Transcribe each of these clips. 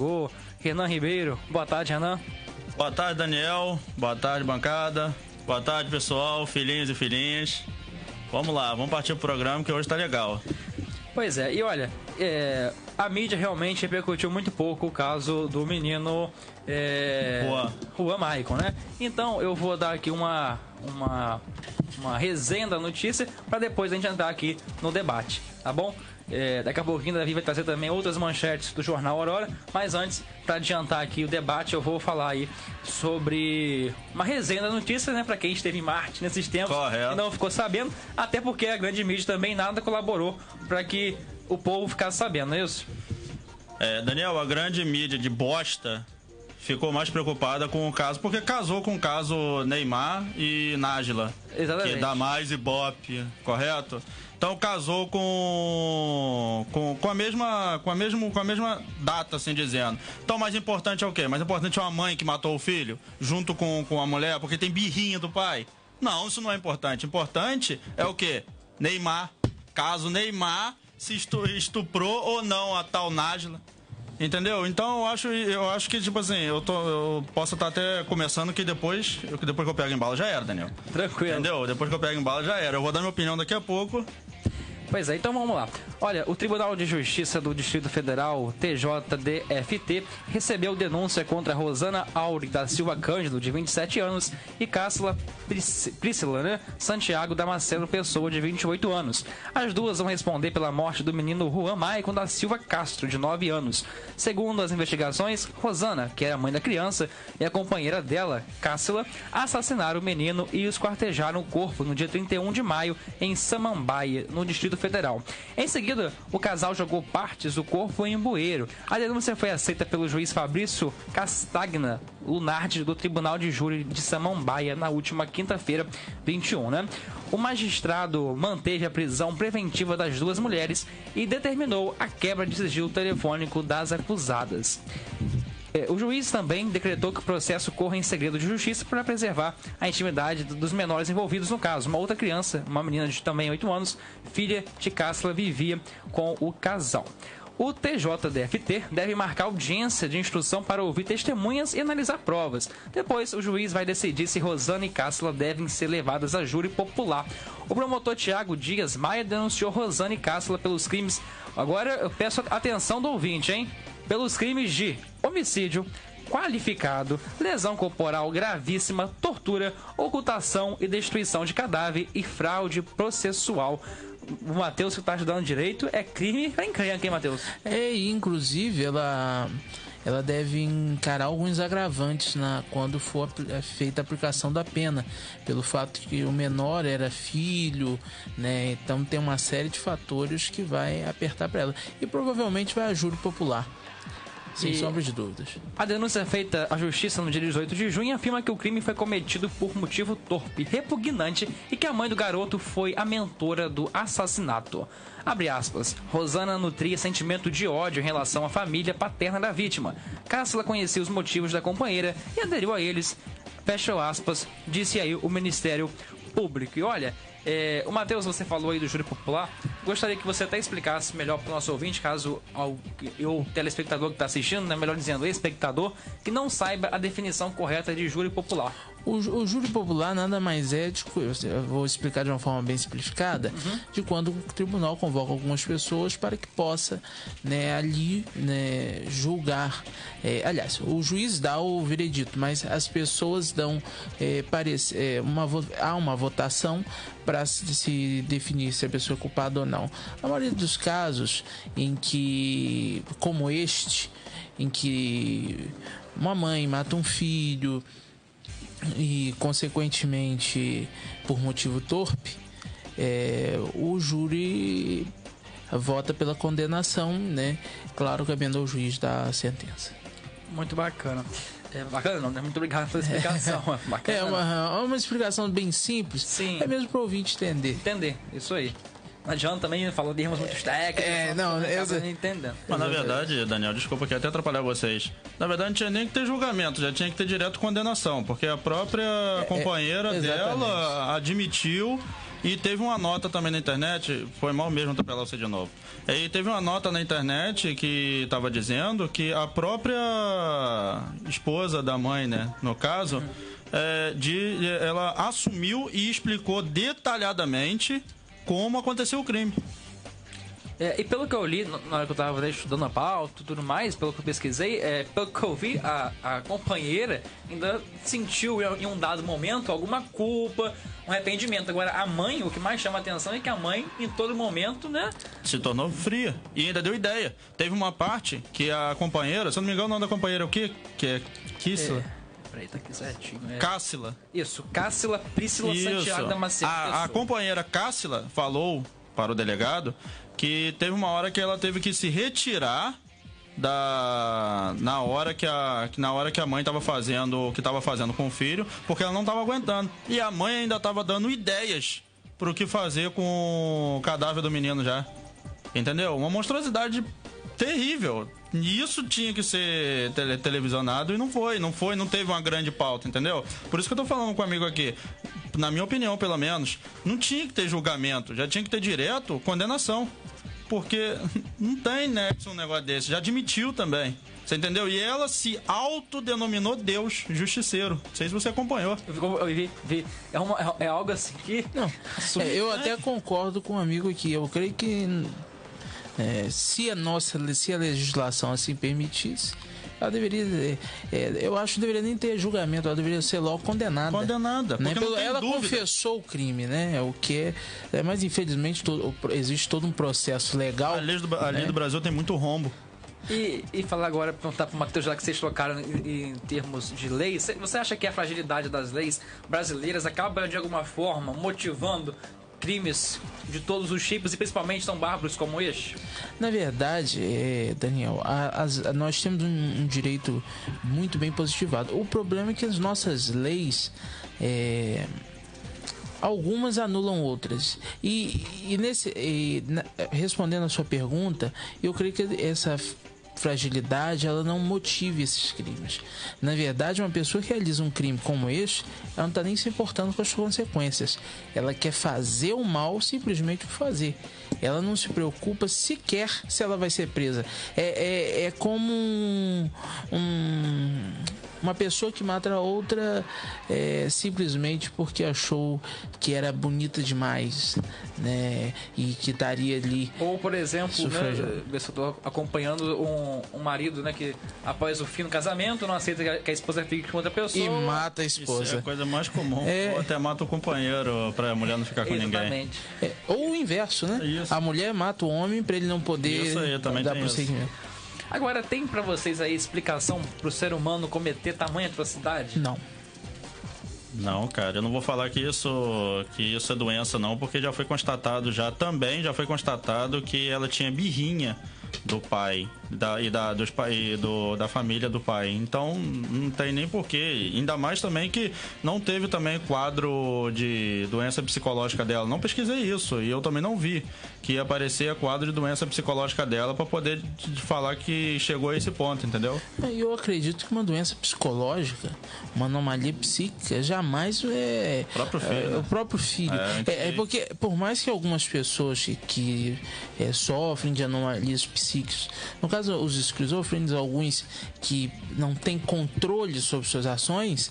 Ô, Renan Ribeiro. Boa tarde, Renan. Boa tarde, Daniel. Boa tarde, bancada. Boa tarde, pessoal, filhinhos e filhinhas. Vamos lá, vamos partir pro programa que hoje tá legal. Pois é, e olha, a mídia realmente repercutiu muito pouco o caso do menino Juan Maicon, né? Então eu vou dar aqui uma resenha da notícia para depois a gente entrar aqui no debate, tá bom? Daqui a pouquinho o Davi vai trazer também outras manchetes do jornal Aurora, mas antes, para adiantar aqui o debate, eu vou falar aí sobre uma resenha da notícia, né, para quem esteve em Marte nesses tempos. Correto. E não ficou sabendo, até porque a grande mídia também nada colaborou para que o povo ficasse sabendo, não é isso? Daniel, a grande mídia de bosta ficou mais preocupada com o caso, porque casou com o caso Neymar e Nájila. Exatamente. Que dá mais Ibope, correto? Então casou com a mesma data, assim dizendo. Então mais importante é o quê? Mais importante é uma mãe que matou o filho junto com a mulher porque tem birrinha do pai? Não, isso não é importante. Importante é o quê? Neymar. Caso Neymar se estuprou ou não a tal Nájila. Entendeu? Então eu acho que, tipo assim, eu posso estar até começando que depois que eu pego em bala já era, Daniel. Tranquilo. Entendeu? Depois que eu pego em bala já era. Eu vou dar minha opinião daqui a pouco. Pois é, então vamos lá. Olha, o Tribunal de Justiça do Distrito Federal, TJDFT, recebeu denúncia contra Rosana Auri da Silva Cândido, de 27 anos, e Cássila Priscila, né, Santiago Damasceno Pessoa, de 28 anos. As duas vão responder pela morte do menino Juan Maicon da Silva Castro, de 9 anos. Segundo as investigações, Rosana, que era a mãe da criança, e a companheira dela, Cássila, assassinaram o menino e esquartejaram o corpo no dia 31 de maio em Samambaia, no Distrito Federal. Em seguida, o casal jogou partes do corpo em um bueiro. A denúncia foi aceita pelo juiz Fabrício Castagna Lunardi do Tribunal de Júri de Samambaia na última quinta-feira, 21, né? O magistrado manteve a prisão preventiva das duas mulheres e determinou a quebra de sigilo telefônico das acusadas. O juiz também decretou que o processo corra em segredo de justiça para preservar a intimidade dos menores envolvidos no caso. Uma outra criança, uma menina de também 8 anos, filha de Cássila, vivia com o casal. O TJDFT deve marcar audiência de instrução para ouvir testemunhas e analisar provas. Depois, o juiz vai decidir se Rosana e Cássila devem ser levadas a júri popular. O promotor Tiago Dias Maia denunciou Rosana e Cássila pelos crimes... Agora eu peço a atenção do ouvinte, hein? Pelos crimes de homicídio qualificado, lesão corporal gravíssima, tortura, ocultação e destruição de cadáver e fraude processual. O Matheus, que está estudando direito, é crime para encrenca, hein, Matheus? Inclusive, ela deve encarar alguns agravantes quando for feita a aplicação da pena, pelo fato que o menor era filho, né? Então tem uma série de fatores que vai apertar para ela. E provavelmente vai a júri popular. Sem sombra de dúvidas. A denúncia feita à justiça no dia 18 de junho afirma que o crime foi cometido por motivo torpe, repugnante e que a mãe do garoto foi a mentora do assassinato. Abre aspas. Rosana nutria sentimento de ódio em relação à família paterna da vítima. Cássila conhecia os motivos da companheira e aderiu a eles. Fecha aspas, disse aí o Ministério Público. E olha, o Matheus, você falou aí do júri popular. Gostaria que você até explicasse melhor para o nosso ouvinte, caso o telespectador que está assistindo, né, melhor dizendo, o espectador, que não saiba a definição correta de júri popular. O júri popular nada mais é, eu vou explicar de uma forma bem simplificada, de quando o tribunal convoca algumas pessoas para que possa, né, ali, né, julgar. Aliás, o juiz dá o veredito, mas as pessoas dão há uma votação para se definir se a pessoa é culpada ou não. Na maioria dos casos em que, como este, em que uma mãe mata um filho e, consequentemente, por motivo torpe, o júri vota pela condenação, né? Claro, cabendo ao juiz da sentença. Muito bacana. Bacana não, né? Muito obrigado pela explicação. Bacana, uma explicação bem simples. Sim. É mesmo para o ouvinte entender. Entender, isso aí. Não adianta também falar de termos muito técnicos. Entendendo. Mas na verdade, Daniel, desculpa que até atrapalhar vocês. Na verdade, não tinha nem que ter julgamento, já tinha que ter direto condenação, porque a própria companheira dela admitiu E teve uma nota também na internet, foi mal mesmo atropelar você de novo. E teve uma nota na internet que estava dizendo que a própria esposa da mãe, né, no caso, ela assumiu e explicou detalhadamente como aconteceu o crime. E pelo que eu li, na hora que eu tava estudando a pauta e tudo mais, pelo que eu pesquisei, pelo que eu vi, a companheira ainda sentiu em um dado momento alguma culpa, um arrependimento. Agora, a mãe, o que mais chama a atenção é que a mãe, em todo momento, né? Se tornou fria. E ainda deu ideia. Teve uma parte que a companheira, se eu não me engano, o nome da companheira é o quê? Que é Kíssila? Peraí, tá aqui certinho. Cássila. Isso, Cássila Príscila Santiago Damasceno. A companheira Cássila falou para o delegado que teve uma hora que ela teve que se retirar na hora que a mãe estava fazendo o que estava fazendo com o filho, porque ela não estava aguentando. E a mãe ainda estava dando ideias para o que fazer com o cadáver do menino já. Entendeu? Uma monstruosidade terrível. E isso tinha que ser televisionado e não teve uma grande pauta, entendeu? Por isso que eu tô falando com o amigo aqui. Na minha opinião, pelo menos, não tinha que ter julgamento, já tinha que ter direto condenação. Porque não tem nexo um negócio desse, já admitiu também. Você entendeu? E ela se autodenominou Deus justiceiro. Não sei se você acompanhou. Eu vi. É algo assim que... Não, eu até concordo com um amigo aqui. Eu creio que se a legislação assim permitisse, ela deveria, eu acho que deveria nem ter julgamento, ela deveria ser logo condenada. Né? Ela confessou o crime, né? O que mas infelizmente existe todo um processo legal. A lei do Brasil tem muito rombo. E falar agora, perguntar para o Matheus, já que vocês tocaram em termos de leis, você acha que a fragilidade das leis brasileiras acaba de alguma forma motivando crimes de todos os tipos e principalmente tão bárbaros como este? Na verdade, Daniel, nós temos um direito muito bem positivado. O problema é que as nossas leis, algumas anulam outras. Respondendo a sua pergunta, eu creio que essa fragilidade, ela não motive esses crimes. Na verdade, uma pessoa que realiza um crime como este, ela não está nem se importando com as consequências. Ela quer fazer o mal simplesmente por fazer. Ela não se preocupa sequer se ela vai ser presa. É como uma pessoa que mata a outra simplesmente porque achou que era bonita demais, né? E que estaria ali. Ou, por exemplo, né, eu estou acompanhando um marido, né, que após o fim do casamento não aceita que a esposa fique com outra pessoa. E mata a esposa. Isso é a coisa mais comum. Ou até mata o companheiro para a mulher não ficar com ninguém. Ou o inverso, né? Isso. A mulher mata o homem para ele não poder isso aí, também dar tem prosseguimento. Agora, tem pra vocês aí explicação pro ser humano cometer tamanha atrocidade? Não. Não, cara, eu não vou falar que isso é doença não, porque já foi constatado que ela tinha birrinha do pai da família do pai. Então não tem nem porquê. Ainda mais também que não teve também quadro de doença psicológica dela. Não pesquisei isso e eu também não vi que ia aparecer quadro de doença psicológica dela para poder falar que chegou a esse ponto, entendeu? Eu acredito que uma doença psicológica, uma anomalia psíquica, jamais é o próprio filho. Porque por mais que algumas pessoas que sofrem de anomalias psíquicas, no caso os esquizofrênicos, alguns que não têm controle sobre suas ações,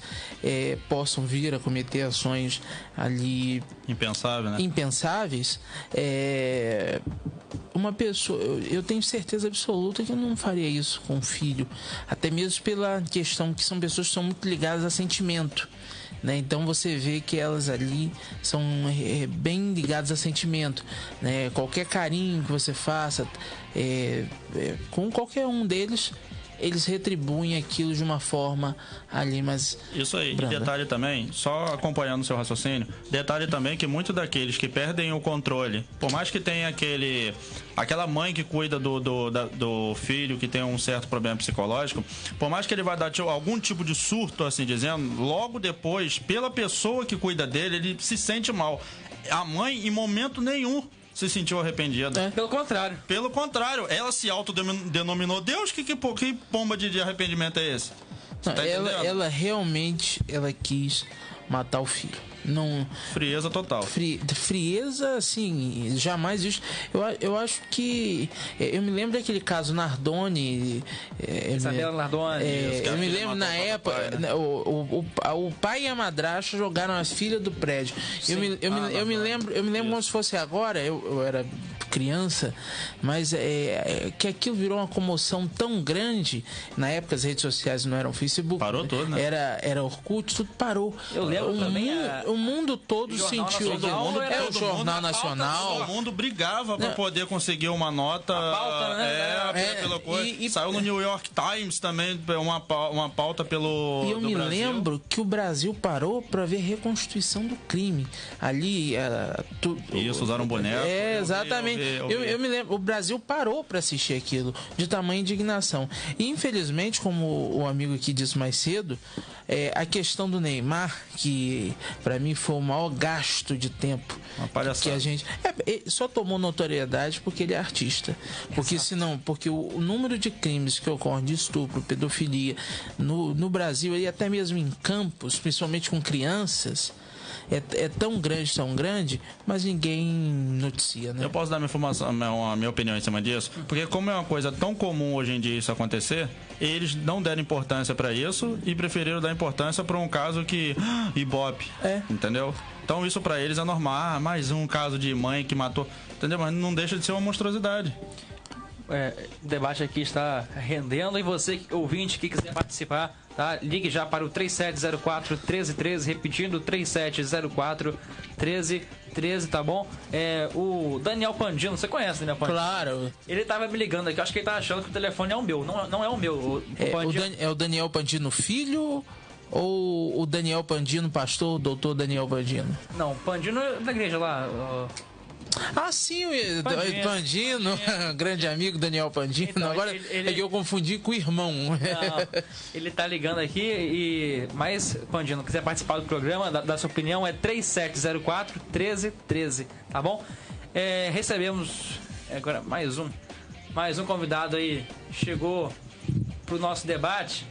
possam vir a cometer ações ali impensáveis, uma pessoa, eu tenho certeza absoluta que eu não faria isso com um filho, até mesmo pela questão que são pessoas que são muito ligadas a sentimento, né? Então você vê que elas ali são bem ligadas a sentimento, né? Qualquer carinho que você faça com qualquer um deles, eles retribuem aquilo de uma forma ali mais isso aí. branda. E detalhe também, só acompanhando o seu raciocínio, detalhe também que muitos daqueles que perdem o controle, por mais que tenha aquela mãe que cuida do filho que tem um certo problema psicológico, por mais que ele vai dar algum tipo de surto, assim dizendo, logo depois, pela pessoa que cuida dele, ele se sente mal. A mãe, em momento nenhum, se sentiu arrependida. Pelo contrário, ela se autodenominou Deus. Que pomba de arrependimento é esse? Não, ela realmente quis matar o filho. Não, Frieza total. frieza, assim, jamais isso. Eu acho que. Eu me lembro daquele caso Nardoni. Isabela Nardoni. Eu me lembro na época. Pai, né? O pai e a madrasta jogaram as filhas do prédio. Eu me lembro como se fosse agora. Eu era criança, mas que aquilo virou uma comoção tão grande. Na época as redes sociais não eram Facebook. Parou tudo, né? Era Orkut, tudo parou. Eu lembro também o mundo todo Jornal sentiu. Nacional, O Jornal Nacional. Todo mundo brigava para poder conseguir uma nota. A pauta, né? Pela coisa. E saiu no New York Times também uma pauta pelo. E eu do me Brasil. lembro que o Brasil parou para ver reconstituição do crime. Ali. Isso, usaram boneco. Exatamente. Eu me lembro, o Brasil parou para assistir aquilo, de tamanha indignação. E infelizmente, como o amigo aqui disse mais cedo, a questão do Neymar, que para mim foi o maior gasto de tempo Uma palhaçada. que a gente só tomou notoriedade porque ele é artista. Porque senão, porque o número de crimes que ocorrem de estupro, pedofilia no Brasil e até mesmo em campos, principalmente com crianças, é tão grande, mas ninguém noticia, né? Eu posso dar minha informação, a minha opinião em cima disso? Porque como é uma coisa tão comum hoje em dia isso acontecer, eles não deram importância para isso e preferiram dar importância para um caso que Ibope, entendeu? Então isso para eles é normal. Mais um caso de mãe que matou, entendeu? Mas não deixa de ser uma monstruosidade. O debate aqui está rendendo e você, ouvinte, que quiser participar, tá? Ligue já para o 3704-1313, repetindo, 3704-1313, tá bom? O Daniel Pandino, você conhece o Daniel Pandino? Claro. Ele tava me ligando aqui, acho que ele tá achando que o telefone é o meu, não é o meu. É o Daniel Pandino filho ou o Daniel Pandino pastor, o doutor Daniel Pandino? Não, Pandino é da igreja lá. Ah, sim, o Pandino, grande amigo Daniel Pandino. Então, agora é que eu confundi com o irmão. Não, ele tá ligando aqui mas, Pandino, quiser participar do programa, da sua opinião, é 3704-1313, tá bom? Recebemos agora mais um convidado aí, chegou pro nosso debate.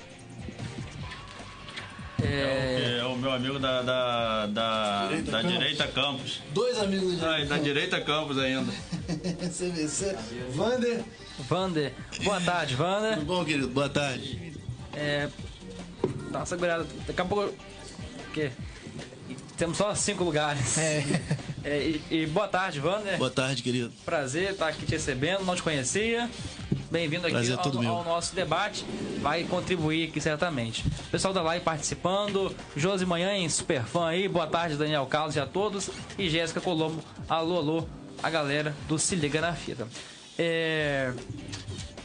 É o meu amigo da Direita Campos. Dois amigos Da Direita Campos ainda. CVC. Vander. Vander, boa tarde, Vander. Tudo bom, querido? Boa tarde. Dá uma segurada, daqui a pouco. O quê? Temos só 5 lugares. E boa tarde, Vander. Boa tarde, querido. Prazer estar aqui te recebendo, não te conhecia. Bem-vindo aqui ao nosso debate. Vai contribuir aqui certamente. Pessoal da live participando. Josi Manhães, super fã aí. Boa tarde, Daniel Carlos e a todos. E Jéssica Colombo. Alô, a galera do Se Liga na Fita.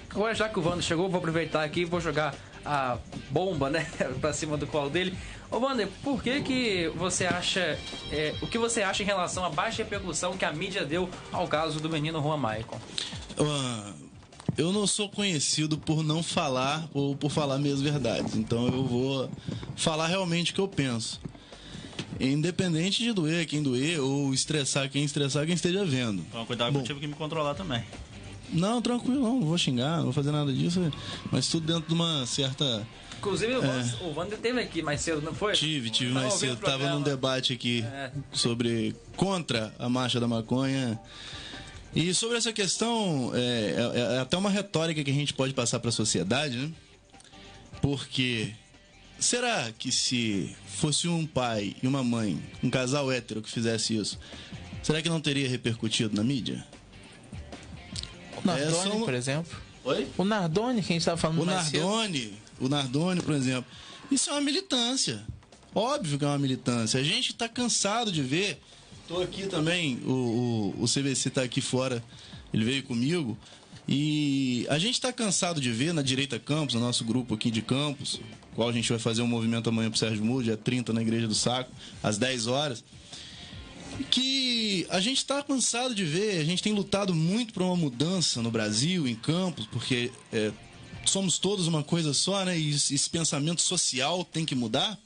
Agora, já que o Wander chegou, vou aproveitar aqui e vou jogar a bomba, né, pra cima do colo dele. Ô, Wander, por que você acha... o que você acha em relação à baixa repercussão que a mídia deu ao caso do menino Juan Maicon? Eu não sou conhecido por não falar ou por falar meias verdades. Então eu vou falar realmente o que eu penso. Independente de doer quem doer ou estressar quem esteja vendo. Então cuidado que eu tive que me controlar também. Não, tranquilo, não vou xingar, não vou fazer nada disso. Mas tudo dentro de uma certa... Inclusive o Wander esteve aqui mais cedo, não foi? Tive mais cedo. Tava num debate aqui sobre contra a marcha da maconha. E sobre essa questão, é até uma retórica que a gente pode passar para a sociedade, né? Porque será que se fosse um pai e uma mãe, um casal hétero que fizesse isso, será que não teria repercutido na mídia? O Nardoni, por exemplo. Oi? O Nardoni, que a gente estava falando mais cedo. O Nardoni, por exemplo. Isso é uma militância. Óbvio que é uma militância. A gente está cansado de ver. Tô aqui também, o CVC tá aqui fora, ele veio comigo. E a gente tá cansado de ver na Direita Campos, no nosso grupo aqui de Campos, qual a gente vai fazer um movimento amanhã pro Sérgio Muro, dia 30 na Igreja do Saco, às 10 horas. Que a gente tá cansado de ver, a gente tem lutado muito por uma mudança no Brasil, em Campos, porque somos todos uma coisa só, né? E esse pensamento social tem que mudar.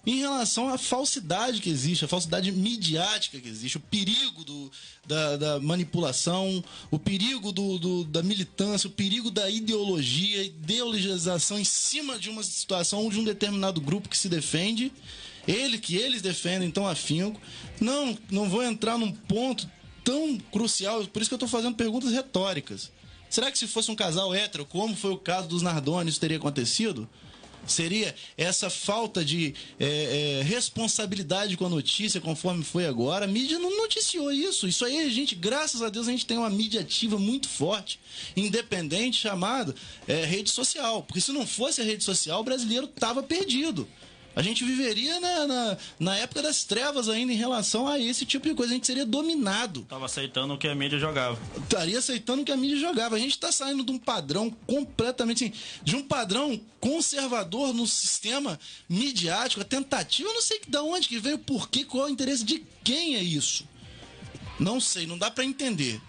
Em relação à falsidade que existe, a falsidade midiática que existe, o perigo da manipulação, o perigo da militância, o perigo da ideologização em cima de uma situação de um determinado grupo que se defende que eles defendem tão afinco. Não vou entrar num ponto tão crucial, por isso que eu estou fazendo perguntas retóricas. Será que se fosse um casal hétero, como foi o caso dos Nardoni, isso teria acontecido? Seria essa falta de responsabilidade com a notícia, conforme foi agora. A mídia não noticiou isso. Isso aí, graças a Deus, a gente tem uma mídia ativa muito forte, independente, chamada rede social. Porque se não fosse a rede social, o brasileiro estava perdido. A gente viveria na época das trevas ainda em relação a esse tipo de coisa. A gente seria dominado. Tava aceitando o que a mídia jogava. Estaria aceitando o que a mídia jogava. A gente está saindo de um padrão completamente... Assim, de um padrão conservador no sistema midiático. A tentativa, eu não sei de onde que veio, por quê, qual é o interesse de quem é isso. Não sei, não dá para entender.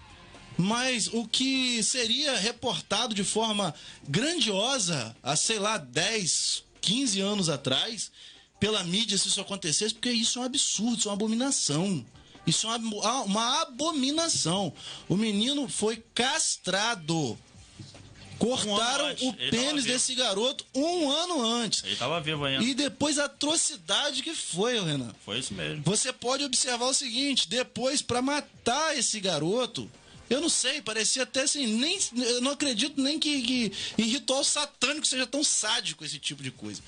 Mas o que seria reportado de forma grandiosa há, sei lá, 10, 15 anos atrás, pela mídia, se isso acontecesse, porque isso é um absurdo, isso é uma abominação. Isso é uma abominação. O menino foi castrado. Cortaram o pênis desse garoto 1 ano antes. Ele estava vivo ainda. E depois a atrocidade que foi, Renan. Foi isso mesmo. Você pode observar o seguinte, depois, para matar esse garoto... Eu não sei, parecia até assim, eu não acredito nem que em ritual satânico seja tão sádico esse tipo de coisa.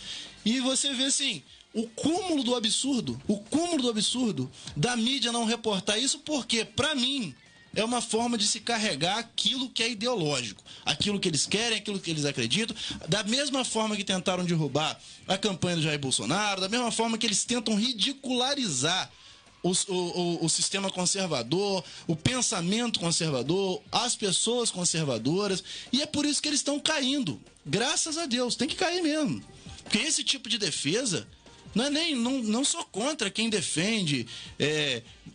E você vê assim, o cúmulo do absurdo da mídia não reportar isso, porque, pra mim, é uma forma de se carregar aquilo que é ideológico, aquilo que eles querem, aquilo que eles acreditam, da mesma forma que tentaram derrubar a campanha do Jair Bolsonaro, da mesma forma que eles tentam ridicularizar o sistema conservador, o pensamento conservador, as pessoas conservadoras, e é por isso que eles estão caindo. Graças a Deus, tem que cair mesmo. Porque esse tipo de defesa, não sou contra quem defende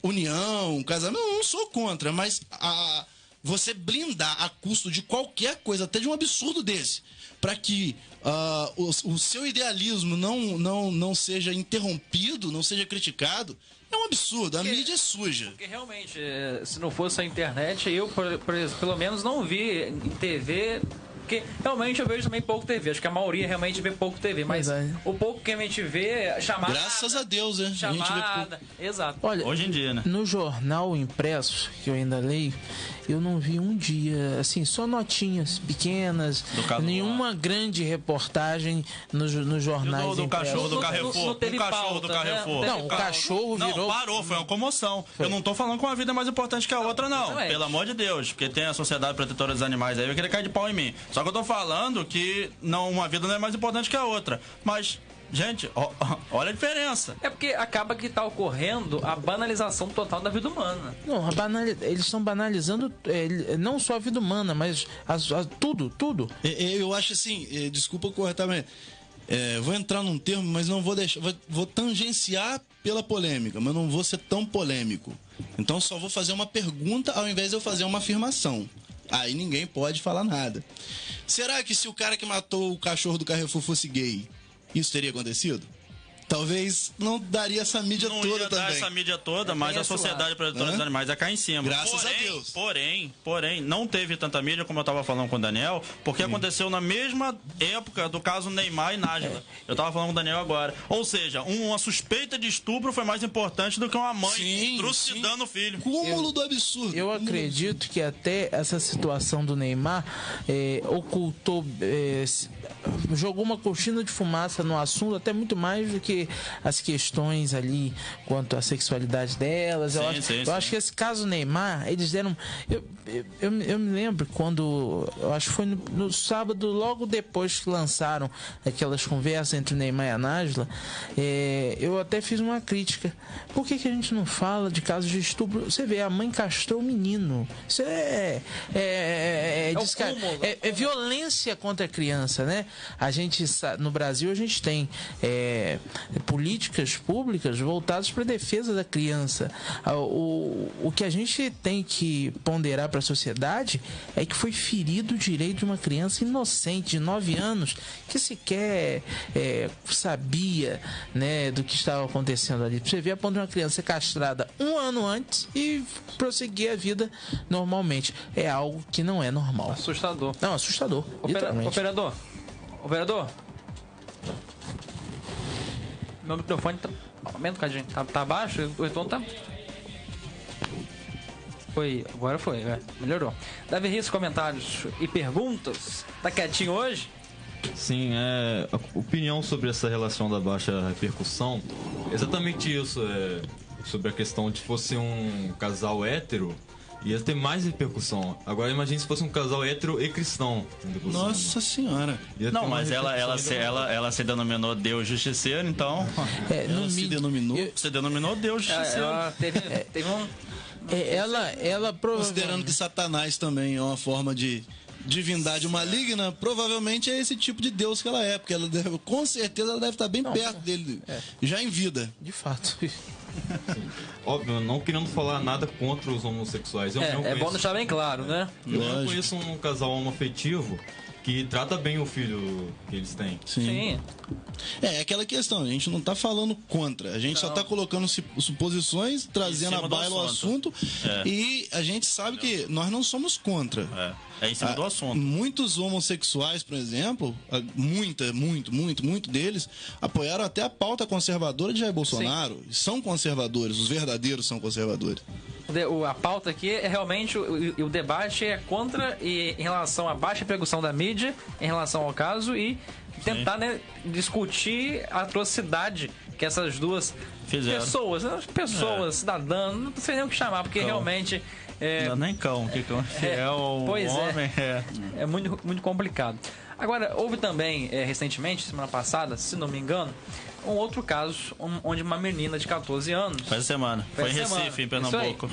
união, casamento, não sou contra, mas você blindar a custo de qualquer coisa, até de um absurdo desse, para que o seu idealismo não seja interrompido, não seja criticado, é um absurdo. A mídia é suja. Porque realmente, se não fosse a internet, eu, pelo menos, não vi em TV... Porque realmente eu vejo também pouco TV. Acho que a maioria realmente vê pouco TV. Mas o pouco que a gente vê, chamada... Graças a Deus, né? Chamada, a gente vê exato. Olha, hoje em dia, né? No jornal impresso, que eu ainda leio, eu não vi um dia, assim, só notinhas pequenas, nenhuma grande reportagem nos jornais do impressos. Cachorro do Carrefour. Não teve cachorro pauta, do Carrefour. Né? Não, o cachorro virou... Não, parou, foi uma comoção. Eu não tô falando que uma vida é mais importante que a outra, não. Exatamente. Pelo amor de Deus, porque tem a Sociedade Protetora dos Animais aí, vai querer cair de pau em mim. Só que eu tô falando que uma vida não é mais importante que a outra. Mas, gente, olha a diferença. É porque acaba que tá ocorrendo a banalização total da vida humana. Não, eles estão banalizando não só a vida humana, mas tudo. Eu acho assim, desculpa corretar, mas vou entrar num termo, mas não vou deixar, vou tangenciar pela polêmica, mas não vou ser tão polêmico. Então só vou fazer uma pergunta ao invés de eu fazer uma afirmação. Aí ninguém pode falar nada. Será que se o cara que matou o cachorro do Carrefour fosse gay, isso teria acontecido? Talvez não daria essa mídia não toda ia dar também. essa mídia toda, mas a Sociedade Protetora dos Animais ia cair em cima. Graças a Deus. Porém, não teve tanta mídia como eu estava falando com o Daniel, porque aconteceu na mesma época do caso Neymar e Nájila. Eu estava falando com o Daniel agora. Ou seja, uma suspeita de estupro foi mais importante do que uma mãe trucidando o filho. Cúmulo do absurdo. Eu acredito que até essa situação do Neymar ocultou, jogou uma cortina de fumaça no assunto, até muito mais do que as questões ali quanto à sexualidade delas. Eu acho que esse caso Neymar, eles deram... Eu me lembro quando... Eu acho que foi no sábado, logo depois que lançaram aquelas conversas entre o Neymar e a Nájila, eu até fiz uma crítica. Por que a gente não fala de casos de estupro? Você vê, a mãe castrou o menino. Isso é violência contra a criança, né? A gente, no Brasil, a gente tem políticas públicas voltadas para a defesa da criança. O que a gente tem que ponderar para a sociedade é que foi ferido o direito de uma criança inocente de 9 anos que sequer sabia, né, do que estava acontecendo ali. Você vê a ponto de uma criança ser castrada 1 ano antes e prosseguir a vida normalmente. É algo que não é normal. Assustador. Não, assustador. Operador. Meu microfone tá... Aumenta um cadinho. Tá baixo? O retorno tá... Foi, agora foi, melhorou. Davi Rios, comentários e perguntas. Tá quietinho hoje? Sim, a opinião sobre essa relação da baixa repercussão, exatamente isso, sobre a questão de fosse um casal hétero, ia ter mais repercussão. Agora imagine se fosse um casal hétero e cristão. Nossa senhora. Não, mas ela se denominou Deus Justiceiro, então... Ela se denominou? Você denominou Deus Justiceiro. Ela teve um... Ela provavelmente... Considerando que Satanás também é uma forma de divindade maligna, provavelmente é esse tipo de Deus que ela é, porque ela deve, com certeza ela deve estar bem perto dele, já em vida. De fato. Óbvio, não querendo falar nada contra os homossexuais. É bom deixar bem claro, né? Eu não conheço um casal homoafetivo que trata bem o filho que eles têm. Sim. É aquela questão, a gente não tá falando contra, a gente só tá colocando suposições, trazendo à baila o assunto, e a gente sabe que nós não somos contra. É em cima do assunto. Muitos homossexuais, por exemplo, muito deles, apoiaram até a pauta conservadora de Jair Bolsonaro. São conservadores, os verdadeiros são conservadores. A pauta aqui é realmente o debate é contra e em relação à baixa repercussão da mídia em relação ao caso e tentar discutir a atrocidade que essas duas pessoas, cidadãos, não sei nem o que chamar, porque realmente não, nem cão, que cão é o homem. É muito complicado. Agora, houve também, recentemente, semana passada, se não me engano, um outro caso onde uma menina de 14 anos... Foi em Recife, em Pernambuco.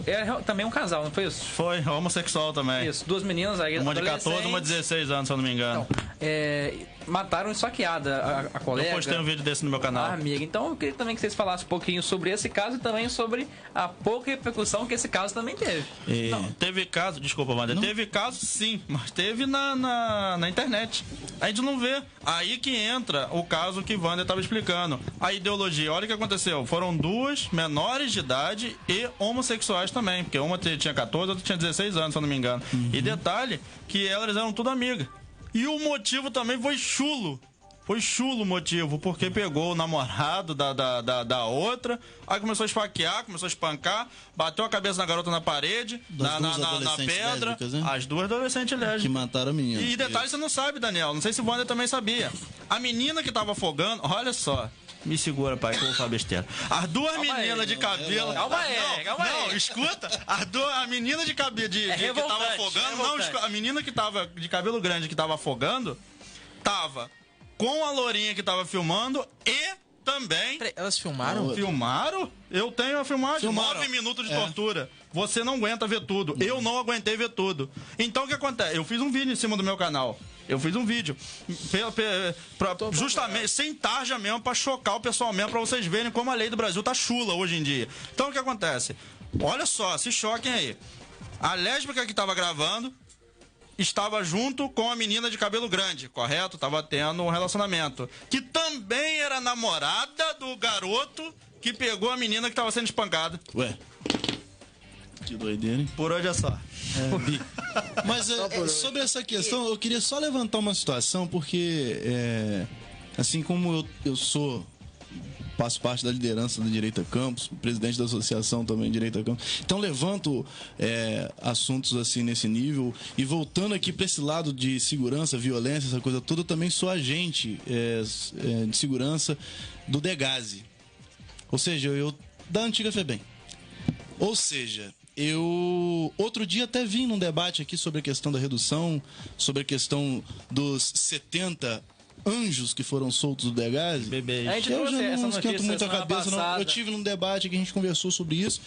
Era também um casal, não foi isso? Foi, homossexual também. Isso, duas meninas aí, uma de 14 e uma de 16 anos, se eu não me engano. Então, mataram esfaqueada a colega. Eu postei um vídeo desse no meu canal. Amiga. Então eu queria também que vocês falassem um pouquinho sobre esse caso e também sobre a pouca repercussão que esse caso também teve. Não, teve caso, desculpa, Wander, teve caso sim, mas teve na internet. A gente não vê. Aí que entra o caso que Wander estava explicando. A ideologia, olha o que aconteceu. Foram duas menores de idade e homossexuais também, porque uma tinha 14, outra tinha 16 anos, se eu não me engano. E detalhe que elas eram tudo amigas. E o motivo também foi chulo. Foi chulo o motivo, porque pegou o namorado da outra, aí começou a esfaquear, começou a espancar, bateu a cabeça na garota na parede, na pedra. Lésbicas, né? As duas adolescentes lésbicas. Que mataram a menina. E detalhe, você não sabe, Daniel, não sei se o Wander também sabia. A menina que tava afogando, olha só. Me segura, pai, que eu vou falar besteira. As duas meninas de cabelo. Calma aí. Não, escuta. A menina de cabelo que tava afogando. Não, a menina que tava de cabelo grande que tava afogando, tava com a lourinha que tava filmando e também. Elas filmaram? Filmaram? Eu tenho a filmagem. 9 minutos de tortura. Você não aguenta ver tudo. Eu não aguentei ver tudo. Então o que acontece? Eu fiz um vídeo em cima do meu canal. Justamente, sem tarja mesmo, pra chocar o pessoal mesmo, pra vocês verem como a lei do Brasil tá chula hoje em dia. Então o que acontece? Olha só, se choquem aí. A lésbica que tava gravando estava junto com a menina de cabelo grande, correto? Tava tendo um relacionamento. Que também era namorada do garoto que pegou a menina que tava sendo espancada. Ué. Que doideira, hein? Por hoje é só. Mas sobre essa questão, eu queria só levantar uma situação, porque assim como eu faço parte da liderança da Direita Campus, presidente da associação também Direita Campus, então levanto assuntos assim nesse nível, e voltando aqui para esse lado de segurança, violência, essa coisa toda, eu também sou agente de segurança do Degase, ou seja, da antiga FEBEM. Ou seja, eu outro dia até vim num debate aqui sobre a questão da redução, sobre a questão dos 70 anjos que foram soltos do Degase. Bebês. Eu já não esquento muito a cabeça, não. Eu tive num debate que a gente conversou sobre isso.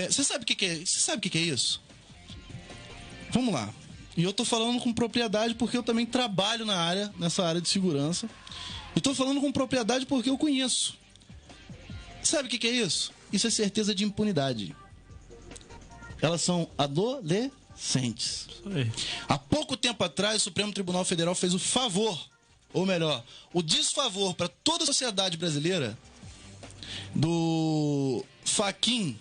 Você sabe o que é? Você sabe o que é isso? Vamos lá. E eu tô falando com propriedade porque eu também trabalho nessa área de segurança. E tô falando com propriedade porque eu conheço. Sabe o que é isso? Isso é certeza de impunidade. Elas são adolescentes. Há pouco tempo atrás, o Supremo Tribunal Federal fez o favor, ou melhor, o desfavor para toda a sociedade brasileira do Fachin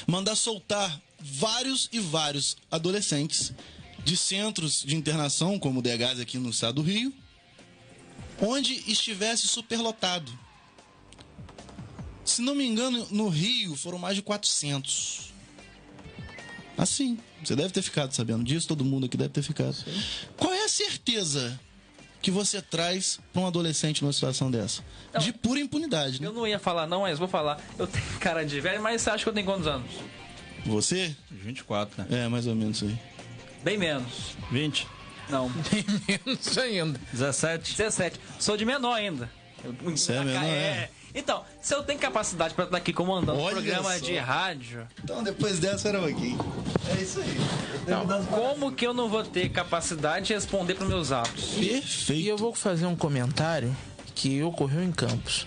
mandar soltar vários adolescentes de centros de internação, como o Degase aqui no estado do Rio, onde estivesse superlotado. Se não me engano, no Rio foram mais de 400. Assim, você deve ter ficado sabendo disso, todo mundo aqui deve ter ficado. Sim. Qual é a certeza que você traz para um adolescente numa situação dessa? Não, de pura impunidade, né? Eu não ia falar não, mas vou falar. Eu tenho cara de velho, mas você acha que eu tenho quantos anos? Você? 24, né? É, mais ou menos aí. Bem menos. 20? Não. Bem menos ainda. 17? 17. Sou de menor ainda. Você é menor, é? Então, se eu tenho capacidade para estar aqui comandando um programa de rádio... Então, depois dessa era aqui. É isso aí. Não, como que eu não vou ter capacidade de responder para meus atos? Perfeito. E eu vou fazer um comentário que ocorreu em Campos.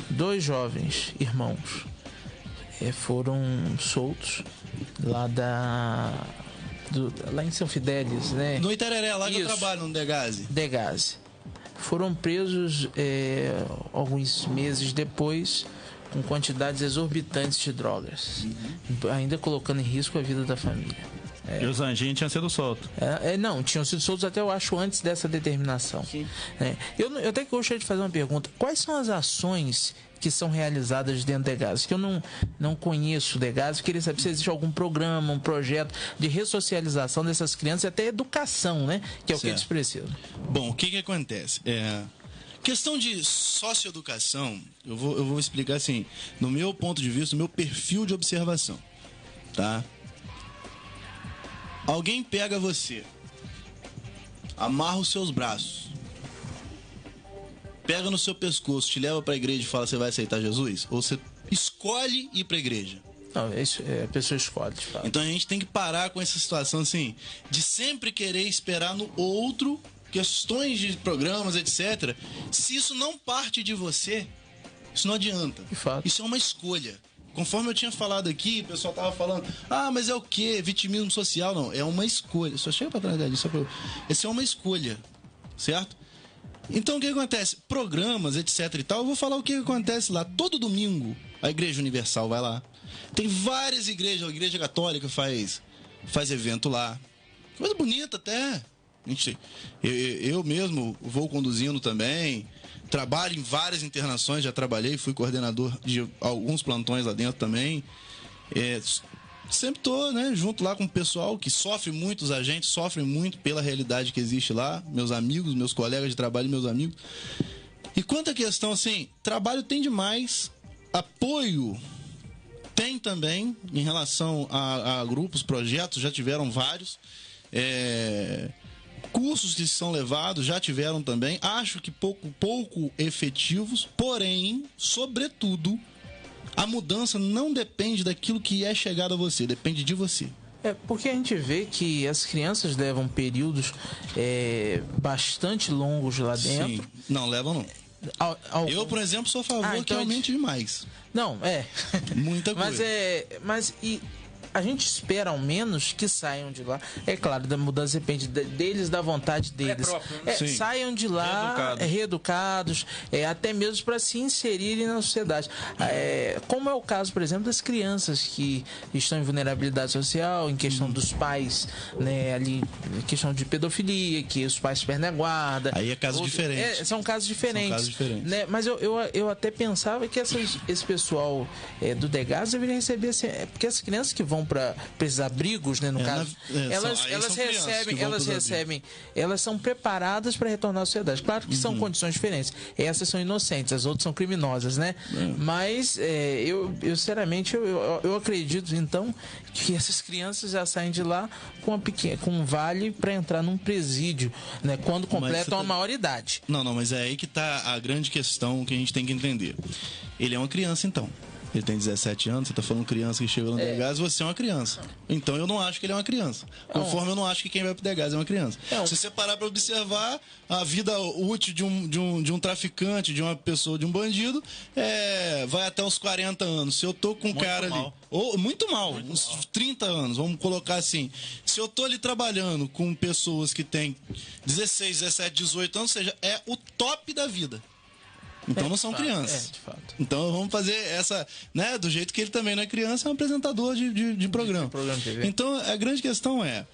2 jovens irmãos foram soltos lá lá em São Fidélis, né? No Itereré, lá que eu Isso. trabalho, no Degase. Degase. Foram presos alguns meses depois com quantidades exorbitantes de drogas, ainda colocando em risco a vida da família. E os anjinhos tinham sido soltos. Não, tinham sido soltos até, eu acho, antes dessa determinação. Eu até que gostaria de fazer uma pergunta. Quais são as ações que são realizadas dentro do Degase? Que eu não conheço o Degase, queria saber se existe algum programa, um projeto de ressocialização dessas crianças e até educação, né? Que é o que eles precisam. Bom, o que acontece? Questão de socioeducação, eu vou explicar assim, no meu ponto de vista, no meu perfil de observação, tá? Alguém pega você, amarra os seus braços, pega no seu pescoço, te leva para a igreja e fala: você vai aceitar Jesus? Ou você escolhe ir para a igreja? Não, isso, a pessoa escolhe, de fato. Então a gente tem que parar com essa situação assim, de sempre querer esperar no outro questões de programas, etc. Se isso não parte de você, isso não adianta. De fato. Isso é uma escolha. Conforme eu tinha falado aqui, o pessoal tava falando: mas é o quê? Vitimismo social? Não, é uma escolha. Só chega pra trás disso. Essa é uma escolha, certo? Então o que acontece? Programas, etc e tal, eu vou falar o que acontece lá. Todo domingo, a Igreja Universal vai lá. Tem várias igrejas, a Igreja Católica faz evento lá. Coisa bonita até. Eu mesmo vou conduzindo também. Trabalho em várias internações, já trabalhei, fui coordenador de alguns plantões lá dentro também. Sempre estou, né, junto lá com o pessoal que sofre muito, os agentes sofrem muito pela realidade que existe lá. Meus amigos, meus colegas de trabalho, meus amigos. E quanto à questão, assim, trabalho tem demais, apoio tem também em relação a grupos, projetos, já tiveram vários. Cursos que são levados já tiveram também, acho que pouco efetivos, porém, sobretudo, a mudança não depende daquilo que é chegado a você, depende de você. Porque a gente vê que as crianças levam períodos bastante longos lá dentro. Sim, não levam não. Eu, por exemplo, sou a favor que aumente demais. Não, muita coisa. Mas a gente espera ao menos que saiam de lá. É claro, da mudança depende deles, da vontade deles. Saiam de lá reeducados, até mesmo para se inserirem na sociedade. Como é o caso, por exemplo, das crianças que estão em vulnerabilidade social, em questão dos pais, né, ali, em questão de pedofilia, que os pais perdem a guarda. Aí é caso diferente. São casos diferentes. Né? Mas eu até pensava que esse pessoal do Degase deveria receber, assim, porque as crianças que vão para esses abrigos, né, no caso, elas são preparadas para retornar à sociedade. Claro que são condições diferentes. Essas são inocentes, as outras são criminosas, né? Mas eu sinceramente eu acredito então que essas crianças já saem de lá com um vale para entrar num presídio, né, quando completam a maioridade. Não, mas é aí que tá a grande questão que a gente tem que entender. Ele é uma criança, então. Ele tem 17 anos, você tá falando criança que chegou no Degase, você é uma criança. Então eu não acho que ele é uma criança. Conforme eu não acho que quem vai pro Degase é uma criança. Se você parar pra observar a vida útil de um traficante, de uma pessoa, de um bandido, vai até os 40 anos. Se eu tô com um cara ali... Muito mal, uns 30 anos, vamos colocar assim. Se eu tô ali trabalhando com pessoas que têm 16, 17, 18 anos, ou seja, é o top da vida. Então não são crianças. De fato. Então vamos fazer essa, né? Do jeito que ele também não é criança, é um apresentador de programa. TV. Então a grande questão é: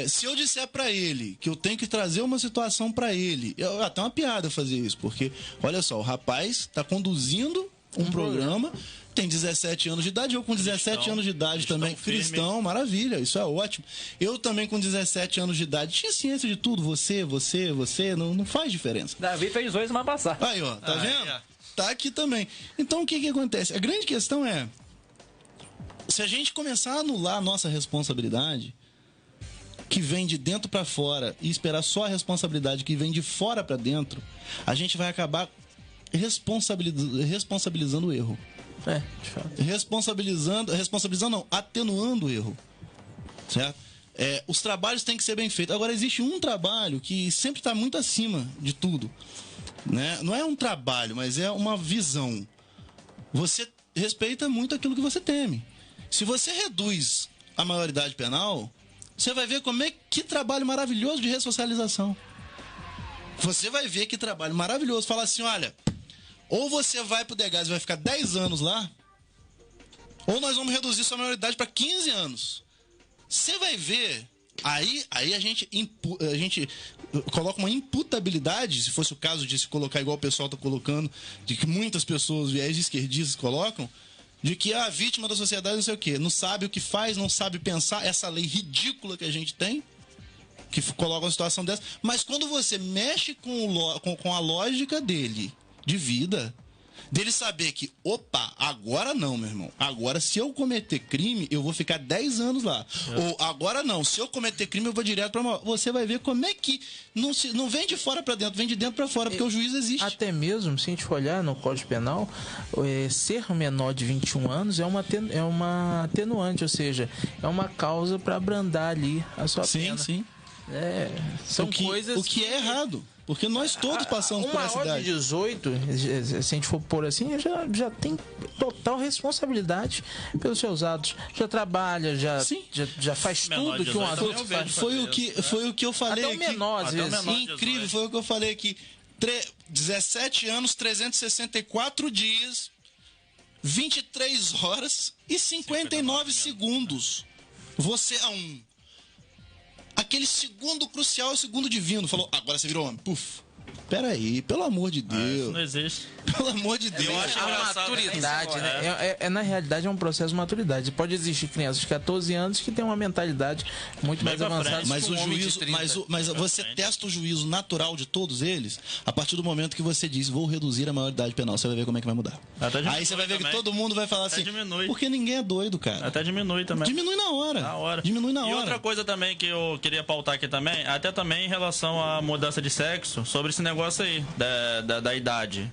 se eu disser pra ele que eu tenho que trazer uma situação pra ele, até uma piada fazer isso, porque, olha só, o rapaz tá conduzindo um programa, tem 17 anos de idade, eu com 17 anos de idade também, cristão, maravilha, isso é ótimo. Eu também com 17 anos de idade, tinha ciência de tudo, você, não faz diferença. Davi fez 2 semana passada. Aí, ó, tá vendo? Tá aqui também. Então, o que acontece? A grande questão é, se a gente começar a anular a nossa responsabilidade, que vem de dentro pra fora, e esperar só a responsabilidade que vem de fora pra dentro, a gente vai acabar responsabilizando o erro. De fato. Atenuando o erro. Certo? Os trabalhos têm que ser bem feitos. Agora, existe um trabalho que sempre está muito acima de tudo. Né? Não é um trabalho, mas é uma visão. Você respeita muito aquilo que você teme. Se você reduz a maioridade penal, você vai ver que trabalho maravilhoso de ressocialização. Você vai ver que trabalho maravilhoso. Fala assim, olha, ou você vai pro Degás e vai ficar 10 anos lá, ou nós vamos reduzir sua maioridade para 15 anos. Você vai ver, aí a gente coloca uma imputabilidade, se fosse o caso de se colocar igual o pessoal tá colocando, de que muitas pessoas, viés esquerdistas, colocam, de que a vítima da sociedade não sei o quê, não sabe o que faz, não sabe pensar, essa lei ridícula que a gente tem, que coloca uma situação dessa, mas quando você mexe com a lógica dele, de vida, dele saber que, opa, agora não, meu irmão. Agora, se eu cometer crime, eu vou ficar 10 anos lá. Ou, agora não, se eu cometer crime, eu vou direto pra uma... Você vai ver como é que não vem de fora pra dentro, vem de dentro pra fora, porque o juiz existe. Até mesmo, se a gente for olhar no Código Penal, ser menor de 21 anos é uma atenuante, ou seja, é uma causa pra abrandar ali a sua pena. Sim. São coisas... O que é errado. Porque nós todos passamos por essa idade. Uma de 18, se a gente for pôr assim, já tem total responsabilidade pelos seus atos. Já trabalha, já faz tudo que um adulto faz. Foi o que eu falei até aqui. O menor, às vezes. Incrível, foi o que eu falei aqui. 17 anos, 364 dias, 23 horas e 59 segundos. Você é aquele segundo crucial é o segundo divino. Falou, agora você virou homem. Puf. Pera aí, pelo amor de Deus. Isso não existe. Pelo amor de Deus. Eu acho a maturidade, né? Na realidade, é um processo de maturidade. Pode existir crianças de 14 anos que têm uma mentalidade muito mais avançada. Mas o juízo, mas você testa o juízo natural de todos eles a partir do momento que você diz, vou reduzir a maioridade penal. Você vai ver como é que vai mudar. Aí você vai ver que todo mundo vai falar assim, porque ninguém é doido, cara. Até diminui também. Diminui na hora. Diminui na hora. E outra coisa também que eu queria pautar aqui também, até também em relação à mudança de sexo, sobre esse negócio aí, da idade.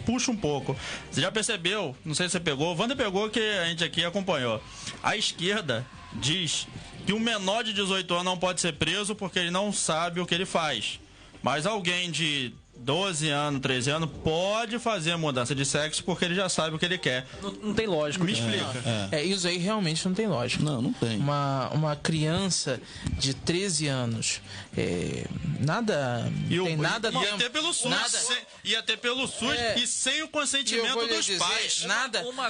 Puxa um pouco. Você já percebeu? Não sei se você pegou. O Wander pegou, que a gente aqui acompanhou. A esquerda diz que um menor de 18 anos não pode ser preso porque ele não sabe o que ele faz. Mas alguém de 12 anos, 13 anos pode fazer a mudança de sexo porque ele já sabe o que ele quer. Não tem lógica. Me explica. Isso aí realmente não tem lógica. Não tem. Uma criança de 13 anos, nada ia ter pelo SUS. Ia ter pelo SUS e sem o consentimento dos pais.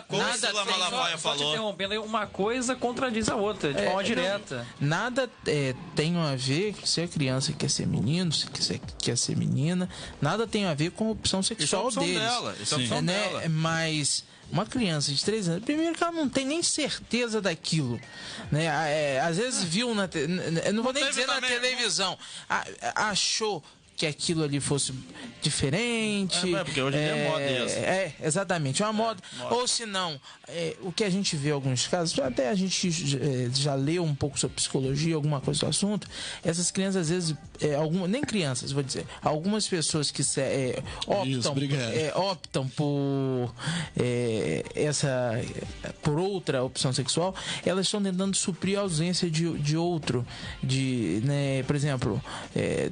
Como Sila Malafaia falou. Uma coisa contradiz a outra, de forma direta. Nada tem a ver se a criança quer ser menino, se quer ser menina. Nada tem a ver com a opção sexual deles. Isso é a opção dela. Mas uma criança de 13 anos, primeiro que ela não tem nem certeza daquilo, né? Às vezes viu não vou nem dizer na televisão, achou que aquilo ali fosse diferente. Porque hoje em dia é moda isso. Exatamente, é uma moda. Ou se não, o que a gente vê em alguns casos, até a gente já leu um pouco sobre psicologia, alguma coisa do assunto, essas crianças às vezes, nem crianças, vou dizer, algumas pessoas que optam por por outra opção sexual, elas estão tentando suprir a ausência de outro, por exemplo,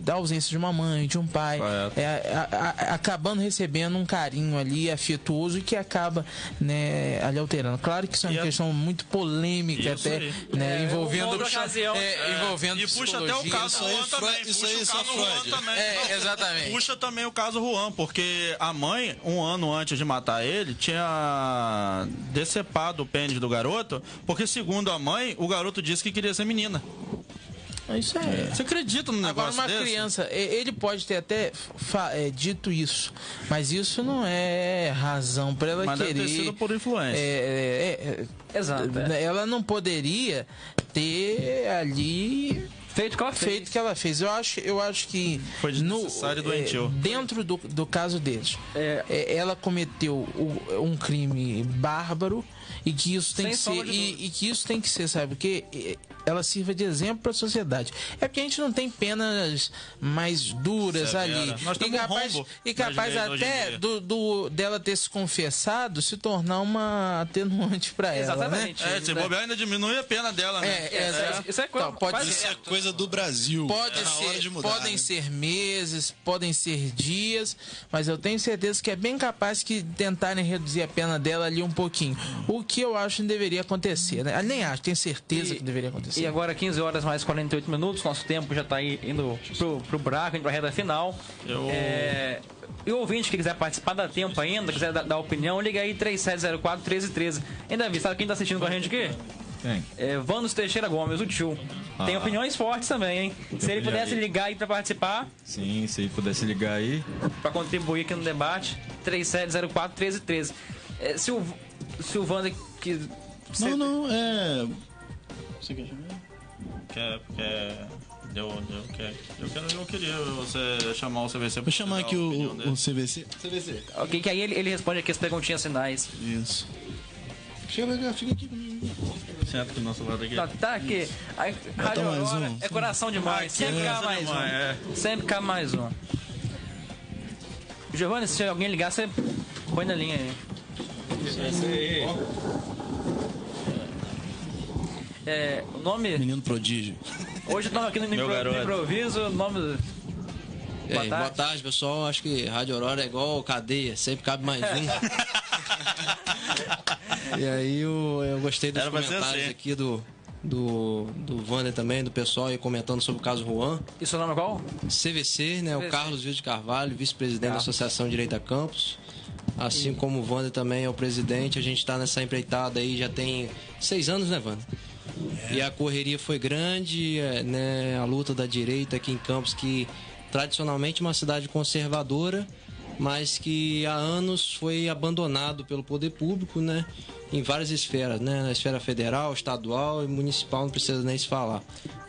da ausência de uma mãe, de um pai, acabando recebendo um carinho ali afetuoso e que acaba ali alterando. Claro que isso é uma questão muito polêmica, envolvendo e puxa até o caso Juan também. Exatamente. Puxa também o caso Juan, porque a mãe, um ano antes de matar ele, tinha decepado o pênis do garoto, porque segundo a mãe, o garoto disse que queria ser menina. Isso é. Você acredita no Agora, negócio uma desse? criança, ele pode ter até dito isso, mas isso não é razão para ela Mas querer. deve ter sido por influência. Exato. Ela não poderia ter ali Feito o que ela fez. Eu acho que Foi desnecessário e doentio. dentro do caso deles, ela cometeu um crime bárbaro e que isso tem Sem que ser sombra de dúvida. e que isso tem que ser, sabe, porque ela sirva de exemplo para a sociedade. É porque a gente não tem penas mais duras Severa. ali. Nós temos rombo E capaz nas leis até hoje em dela ter se confessado se tornar uma atenuante para ela, né? Exatamente. Se bobear, ainda diminui a pena dela, né? Isso é coisa, Então, pode quase- Isso é coisa do Brasil. Pode É na hora de ser, mudar, podem né? ser meses, podem ser dias, mas eu tenho certeza que é bem capaz que tentarem reduzir a pena dela ali um pouquinho. O que eu acho que deveria acontecer, né? Eu nem acho, tenho certeza que deveria acontecer. E agora 15 horas mais 48 minutos, nosso tempo já está indo pro buraco, indo pra reta final. E o ouvinte que quiser participar, dá tempo ainda, quiser dar opinião, liga aí 3704-1313. Ainda vi, sabe quem tá assistindo com a gente aqui? Quem? Vanos Teixeira Gomes, o tio. Tem opiniões fortes também, hein? Se ele pudesse ligar aí pra participar, Sim, se pudesse ligar aí. pra contribuir aqui no debate, 3704-1313. Se o Vander que... Não, Você quer chamar? Eu queria você chamar o CVC. Vou chamar aqui o CVC. CVC. Ok, que aí ele responde aqui as perguntinhas finais. Isso. Chega pra cá, fica aqui comigo. Senta aqui do nosso lado aqui. Tá aqui. Aí, Rádio mais Aurora um. é coração demais. Sempre cabe mais um. Sempre cabe mais um. Giovanni, se alguém ligar, você põe na linha aí. O nome... Menino prodígio. Hoje estamos aqui no improviso. O nome... Boa tarde, pessoal. Acho que Rádio Aurora é igual cadeia, sempre cabe mais um. E aí eu gostei dos Era pra ser comentários assim. aqui do Wander também, do pessoal aí comentando sobre o caso Juan. E seu nome é qual? CVC, né? O Carlos Vilde Carvalho, vice-presidente da Associação Direita Campos. Assim como o Wander também é o presidente, a gente está nessa empreitada aí já tem 6 anos, né, Wander? E a correria foi grande, né? A luta da direita aqui em Campos, que tradicionalmente é uma cidade conservadora, mas que há anos foi abandonado pelo poder público, né? Em várias esferas, né? Na esfera federal, estadual e municipal, não precisa nem se falar.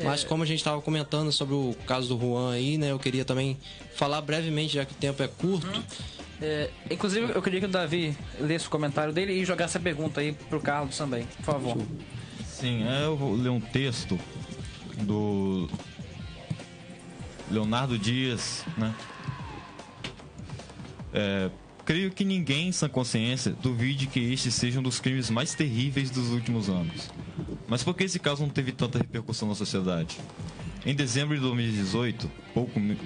Mas como a gente estava comentando sobre o caso do Juan aí, né? Eu queria também falar brevemente, já que o tempo é curto. Inclusive, eu queria que o Davi lesse o comentário dele e jogasse a pergunta aí pro Carlos também, por favor. Sim, eu vou ler um texto do Leonardo Dias, né? Creio que ninguém em sã consciência duvide que este seja um dos crimes mais terríveis dos últimos anos. Mas por que esse caso não teve tanta repercussão na sociedade? Em dezembro de 2018,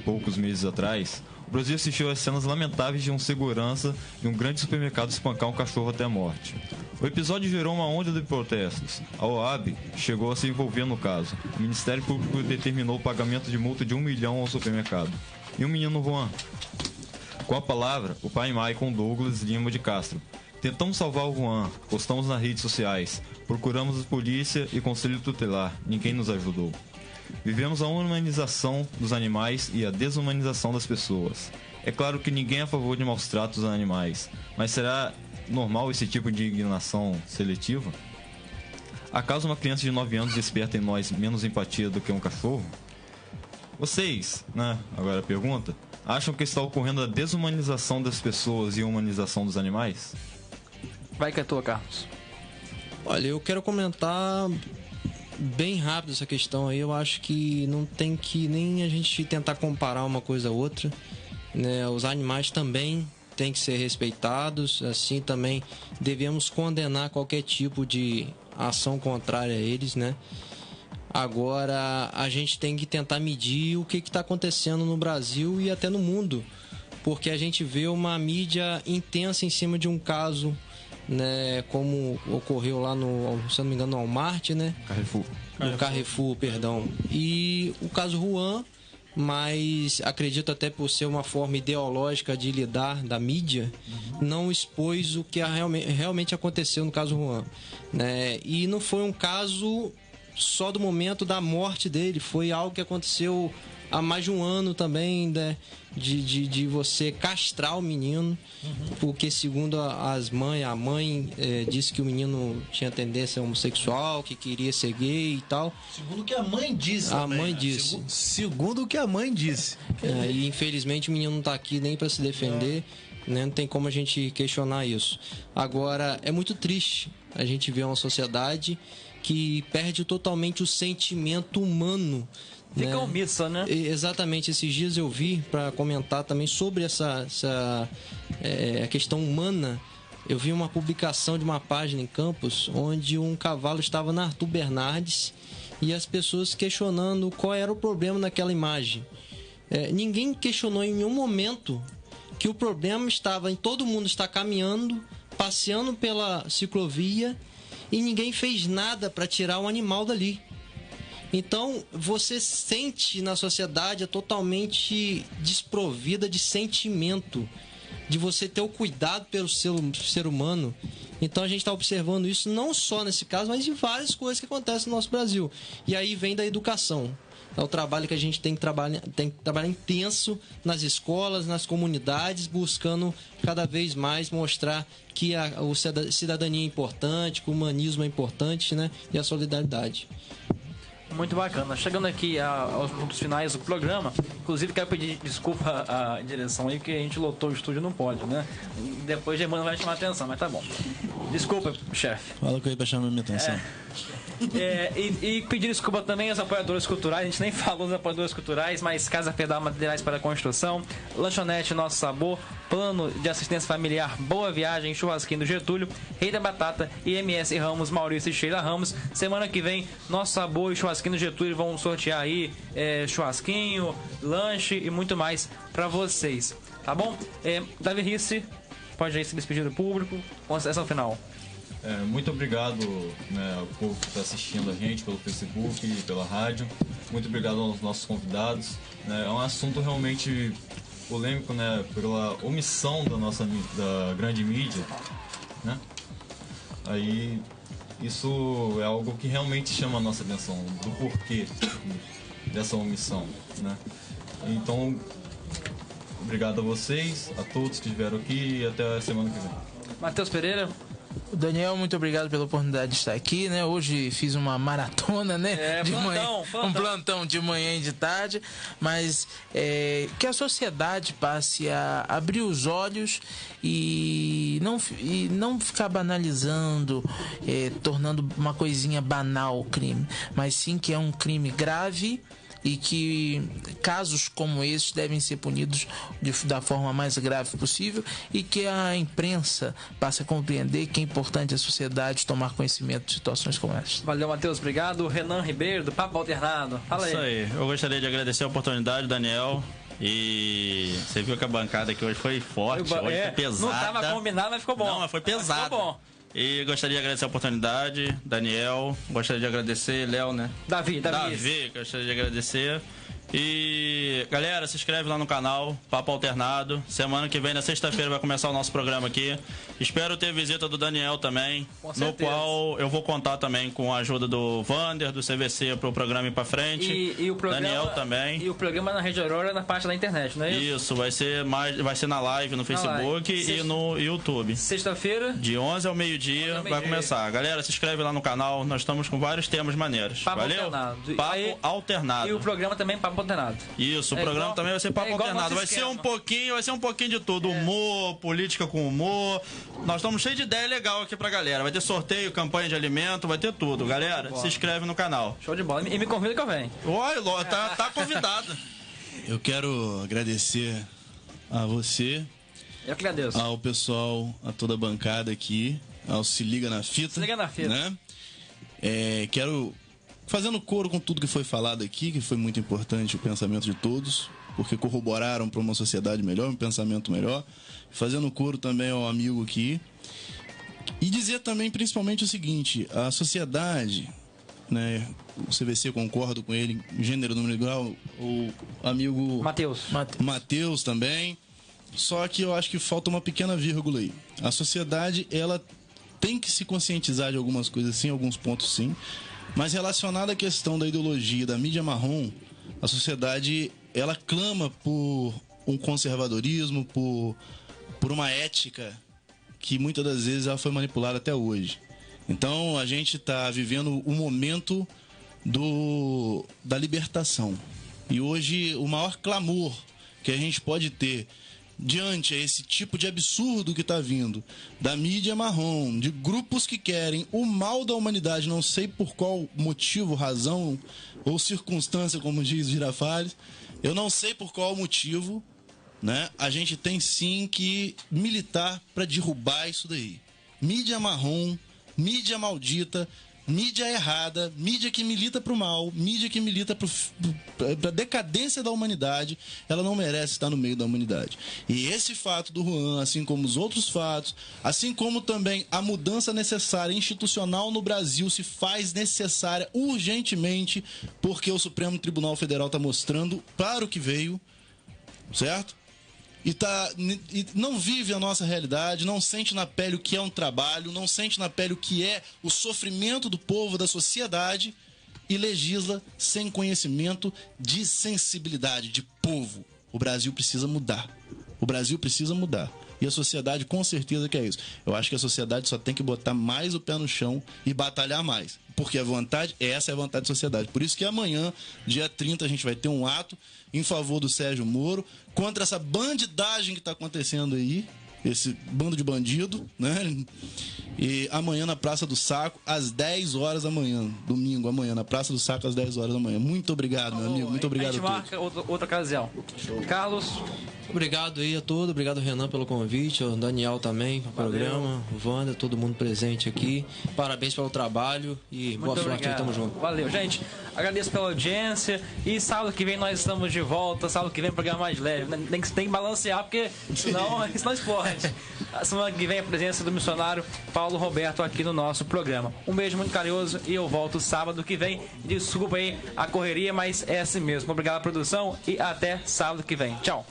poucos meses atrás, o Brasil assistiu às cenas lamentáveis de um segurança de um grande supermercado espancar um cachorro até a morte. O episódio gerou uma onda de protestos. A OAB chegou a se envolver no caso. O Ministério Público determinou o pagamento de multa de R$1 milhão ao supermercado. E o menino Juan? Com a palavra, o pai Maicon Douglas Lima de Castro. Tentamos salvar o Juan, postamos nas redes sociais, procuramos a polícia e conselho tutelar, ninguém nos ajudou. Vivemos a humanização dos animais e a desumanização das pessoas. É claro que ninguém é a favor de maus tratos a animais, mas será normal esse tipo de indignação seletiva? Acaso uma criança de 9 anos desperta em nós menos empatia do que um cachorro? Vocês, né, agora a pergunta, acham que está ocorrendo a desumanização das pessoas e a humanização dos animais? Vai que é tua, Carlos. Olha, eu quero comentar bem rápido essa questão aí. Eu acho que não tem que nem a gente tentar comparar uma coisa a outra, né? Os animais também têm que ser respeitados, assim também devemos condenar qualquer tipo de ação contrária a eles, né? Agora a gente tem que tentar medir o que está acontecendo no Brasil e até no mundo, porque a gente vê uma mídia intensa em cima de um caso, né, como ocorreu lá no, se não me engano, no Walmart, né? No Carrefour, perdão. E o caso Juan, mas acredito até por ser uma forma ideológica de lidar da mídia, não expôs o que realmente aconteceu no caso Juan, né? E não foi um caso só do momento da morte dele, foi algo que aconteceu há mais de um ano também, né? De você castrar o menino, porque segundo a mãe disse que o menino tinha tendência homossexual, que queria ser gay e tal. Segundo o que a mãe disse. A mãe disse. Segundo o que a mãe disse. E infelizmente o menino não tá aqui nem para se defender, né? Não tem como a gente questionar isso. Agora, é muito triste a gente ver uma sociedade que perde totalmente o sentimento humano. Fica omissa, né? Exatamente. Esses dias eu vi, para comentar também sobre a questão humana, eu vi uma publicação de uma página em Campos, onde um cavalo estava na Arthur Bernardes e as pessoas questionando qual era o problema naquela imagem. Ninguém questionou em nenhum momento que o problema estava em todo mundo estar caminhando, passeando pela ciclovia e ninguém fez nada para tirar o animal dali. Então, você sente na sociedade totalmente desprovida de sentimento, de você ter o cuidado pelo ser humano. Então, a gente está observando isso não só nesse caso, mas em várias coisas que acontecem no nosso Brasil. E aí vem da educação. É o trabalho que a gente tem que trabalhar intenso nas escolas, nas comunidades, buscando cada vez mais mostrar que a cidadania é importante, que o humanismo é importante, né? E a solidariedade. Muito bacana. Chegando aqui aos pontos finais do programa, inclusive quero pedir desculpa à direção aí, que a gente lotou o estúdio, não pode, né? Depois de Emmanuel vai chamar atenção, mas tá bom. Desculpa, chefe. Fala com ele pra chamar minha atenção. E pedir desculpa também aos apoiadores culturais. A gente nem falou dos apoiadores culturais, mas Casa Pedal Materiais para Construção, Lanchonete Nosso Sabor, Plano de Assistência Familiar Boa Viagem, Churrasquinho do Getúlio, Rei da Batata, IMS Ramos, Maurício e Sheila Ramos. Semana que vem, Nosso Sabor e Churrasquinho do Getúlio vão sortear aí churrasquinho, lanche e muito mais para vocês, tá bom? Davi Risse, pode aí se despedir do público, consideração final. Muito obrigado, né, ao povo que está assistindo a gente pelo Facebook e pela rádio. Muito obrigado aos nossos convidados. É um assunto realmente polêmico, né, pela omissão da grande mídia, né? Aí isso é algo que realmente chama a nossa atenção, do porquê dessa omissão, né? Então, obrigado a vocês, a todos que estiveram aqui e até a semana que vem. Matheus Pereira. Daniel, muito obrigado pela oportunidade de estar aqui, né? Hoje fiz uma maratona, né? De plantão. Um plantão de manhã e de tarde, mas que a sociedade passe a abrir os olhos e não ficar banalizando, tornando uma coisinha banal o crime, mas sim que é um crime grave e que casos como esses devem ser punidos da forma mais grave possível e que a imprensa passe a compreender que é importante a sociedade tomar conhecimento de situações como essa. Valeu, Matheus, obrigado. Renan Ribeiro, do Papo Alternado. Fala aí. Isso aí. Eu gostaria de agradecer a oportunidade, Daniel. E você viu que a bancada aqui hoje foi forte, hoje foi pesada. Não estava combinado, mas ficou bom. Não, mas foi pesado. Ficou bom. E gostaria de agradecer a oportunidade, Daniel. Gostaria de agradecer, Léo, né? Davi, gostaria de agradecer. E galera, se inscreve lá no canal Papo Alternado. Semana que vem, na sexta-feira, vai começar o nosso programa aqui. Espero ter visita do Daniel também, no qual eu vou contar também com a ajuda do Vander, do CVC, para o programa ir para frente. E o programa, Daniel também. E o programa na Rede Aurora na parte da internet, não é isso? Isso, vai ser na live no Facebook e no YouTube. Sexta-feira, de 11 ao meio-dia vai começar. Galera, se inscreve lá no canal. Nós estamos com vários temas maneiros. Papo Valeu? Alternado. Papo Alternado. E o programa também Papo Alternado. Isso, o programa também vai ser Papo Alternado. Vai ser um pouquinho de tudo. Humor, política com humor. Nós estamos cheios de ideia legal aqui pra galera. Vai ter sorteio, campanha de alimento, vai ter tudo. Galera, se inscreve no canal. Show de bola. E me convida que eu venho. Olha, tá convidado. Eu quero agradecer a você. Eu que agradeço. Ao pessoal, a toda a bancada aqui, ao Se Liga na Fita. Se Liga na Fita. Né? Quero, fazendo coro com tudo que foi falado aqui, que foi muito importante o pensamento de todos, porque corroboraram para uma sociedade melhor, um pensamento melhor. Fazendo coro também ao amigo aqui. E dizer também, principalmente, o seguinte: a sociedade, né, o CVC, concordo com ele, gênero, número grau, o amigo Matheus também. Só que eu acho que falta uma pequena vírgula aí. A sociedade, ela tem que se conscientizar de algumas coisas sim, alguns pontos sim, Mas relacionado à questão da ideologia da mídia marrom, a sociedade, ela clama por um conservadorismo, por uma ética que muitas das vezes ela foi manipulada até hoje. Então a gente está vivendo o momento da libertação. E hoje o maior clamor que a gente pode ter diante a esse tipo de absurdo que está vindo da mídia marrom, de grupos que querem o mal da humanidade, não sei por qual motivo, razão ou circunstância, como diz Girafales, eu não sei por qual motivo, né? A gente tem sim que militar para derrubar isso daí. Mídia marrom, mídia maldita, mídia errada, mídia que milita pro mal, mídia que milita pra decadência da humanidade, ela não merece estar no meio da humanidade. E esse fato do Juan, assim como os outros fatos, assim como também a mudança necessária institucional no Brasil se faz necessária urgentemente, porque o Supremo Tribunal Federal está mostrando para o que veio, certo? E não vive a nossa realidade, não sente na pele o que é um trabalho, não sente na pele o que é o sofrimento do povo, da sociedade, e legisla sem conhecimento de sensibilidade, de povo. O Brasil precisa mudar. O Brasil precisa mudar. E a sociedade com certeza que é isso. Eu acho que a sociedade só tem que botar mais o pé no chão e batalhar mais. Porque essa é a vontade da sociedade. Por isso que amanhã, dia 30, a gente vai ter um ato em favor do Sérgio Moro, contra essa bandidagem que está acontecendo aí, esse bando de bandido, né? E amanhã na Praça do Saco, às 10 horas da manhã, domingo amanhã, na Praça do Saco, às 10 horas da manhã. Muito obrigado, meu amigo, muito obrigado a todos. A gente marca outra ocasião. Carlos? Obrigado aí a todos, obrigado Renan pelo convite, o Daniel também pelo programa, o Wanda, todo mundo presente aqui. Parabéns pelo trabalho e boa sorte aí, tamo junto. Valeu, gente. Agradeço pela audiência e sábado que vem nós estamos de volta, sábado que vem programa mais leve. Tem que balancear, porque senão explode. A semana que vem a presença do missionário Paulo Roberto aqui no nosso programa. Um beijo muito carinhoso e eu volto sábado que vem. Desculpa aí a correria, mas é assim mesmo. Obrigado, produção, e até sábado que vem. Tchau.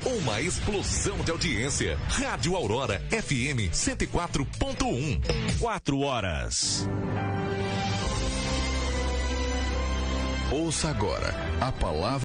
Uma explosão de audiência. Rádio Aurora FM 104.1. 4 horas. Ouça agora a palavra